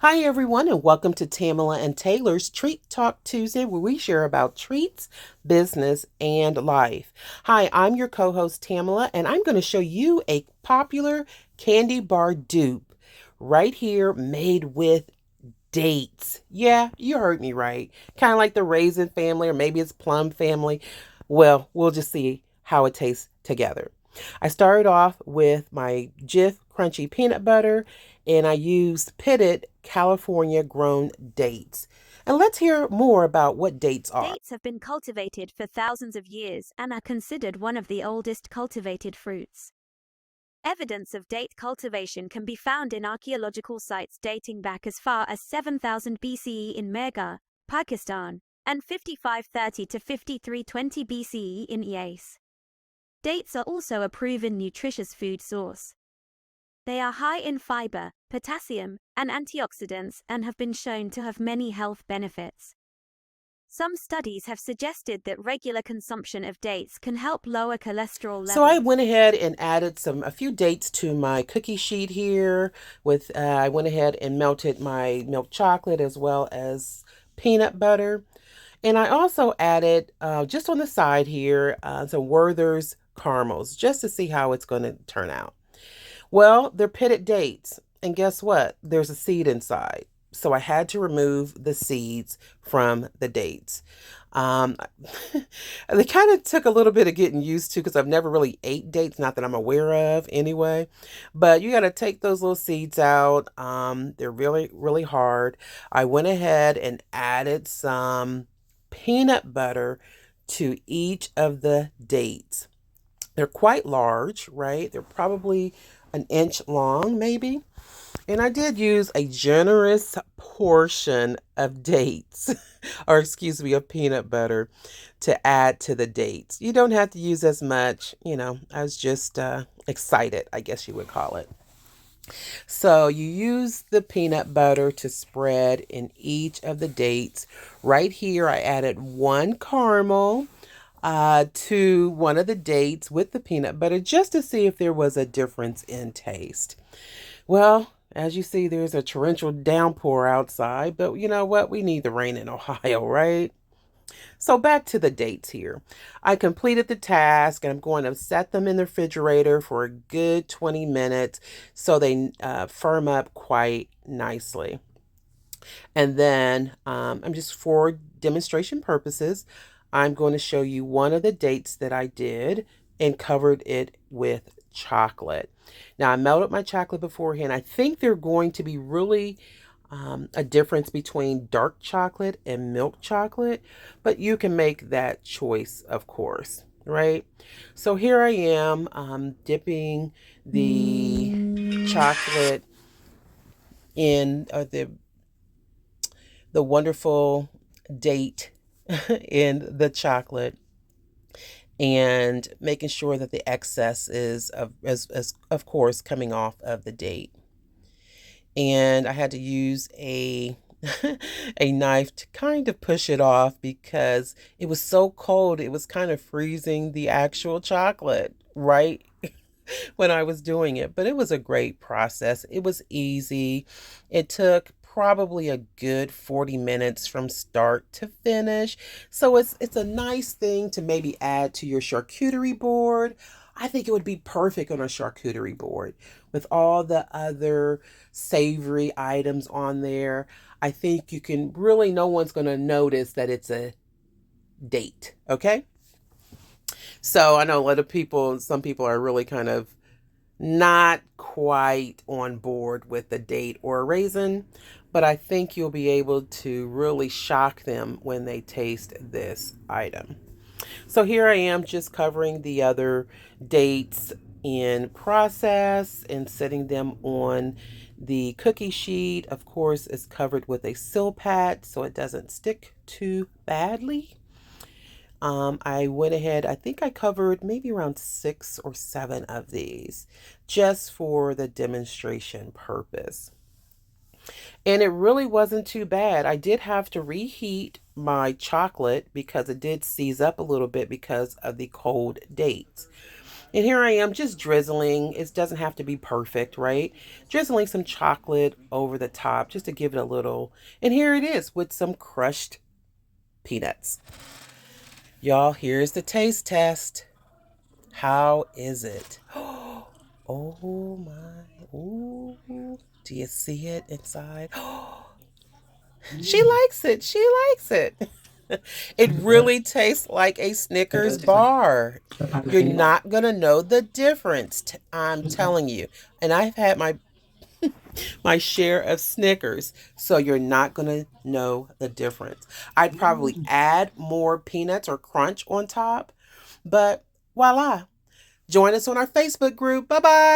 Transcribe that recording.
Hi, everyone, and welcome to Tamela and Taylor's Treat Talk Tuesday, where we share about treats, business, and life. Hi, I'm your co host, Tamela, and I'm going to show you a popular candy bar dupe right here made with dates. Yeah, you heard me right. Kind of like the raisin family, or maybe it's plum family. Well, we'll just see how it tastes together. I started off with my Jif crunchy peanut butter and I used pitted California grown dates. And let's hear more about what dates are. Dates have been cultivated for thousands of years and are considered one of the oldest cultivated fruits. Evidence of date cultivation can be found in archaeological sites dating back as far as 7000 BCE in Mehrgarh, Pakistan, and 5530 to 5320 BCE in Ias. Dates are also a proven nutritious food source. They are high in fiber, potassium, and antioxidants and have been shown to have many health benefits. Some studies have suggested that regular consumption of dates can help lower cholesterol So I levels. went ahead and added a few dates to my cookie sheet here. I went ahead and melted my milk chocolate as well as peanut butter. And I also added, just on the side here, some Werther's caramels just to see how it's going to turn out. Well, they're pitted dates. And guess what? There's a seed inside. So I had to remove the seeds from the dates. Um, they kind of took a little bit of getting used to because I've never really ate dates, not that I'm aware of anyway. But you got to take those little seeds out. They're really, really hard. I went ahead and added some peanut butter to each of the dates. They're quite large, right? They're probably an inch long, maybe. And I did use a generous portion of dates, or excuse me, of peanut butter to add to the dates. You don't have to use as much, I was just excited, I guess you would call it. So you use the peanut butter to spread in each of the dates. Right here, I added one caramel to one of the dates with the peanut butter just to see if there was a difference in taste. Well, as you see, there's a torrential downpour outside, but you know what? We need the rain in Ohio, right? So back to the dates here. I completed the task and I'm going to set them in the refrigerator for a good 20 minutes so they firm up quite nicely. And then I'm just for demonstration purposes, I'm going to show you one of the dates that I did and covered it with chocolate. Now, I melted my chocolate beforehand. I think they're going to be really a difference between dark chocolate and milk chocolate, but you can make that choice, of course, right? So here I am dipping the chocolate in the wonderful date in the chocolate and making sure that the excess is as of course coming off of the date. And I had to use a a knife to kind of push it off because it was so cold. It was kind of freezing the actual chocolate, right? When I was doing it, but it was a great process. It was easy. It took probably a good 40 minutes from start to finish. So it's a nice thing to maybe add to your charcuterie board. I think it would be perfect on a charcuterie board with all the other savory items on there. I think you can really, no one's going to notice that it's a date, okay? So I know a lot of people, some people are really kind of not quite on board with the date or a raisin, but I think you'll be able to really shock them when they taste this item. So here I am just covering the other dates in process and setting them on the cookie sheet. Of course, it's covered with a Silpat so it doesn't stick too badly. I went ahead, I think I covered maybe around 6 or 7 of these just for the demonstration purpose. And it really wasn't too bad. I did have to reheat my chocolate because it did seize up a little bit because of the cold dates. And here I am just drizzling. It doesn't have to be perfect, right? Drizzling some chocolate over the top just to give it a little. And here it is with some crushed peanuts. Y'all, here's the taste test. How is it? Oh my. Ooh. Do you see it inside? She likes it. She likes it. It really tastes like a Snickers bar. You're not going to know the difference. I'm telling you. And I've had my share of Snickers, so you're not going to know the difference. I'd probably add more peanuts or crunch on top, but voila. Join us on our Facebook group. Bye bye.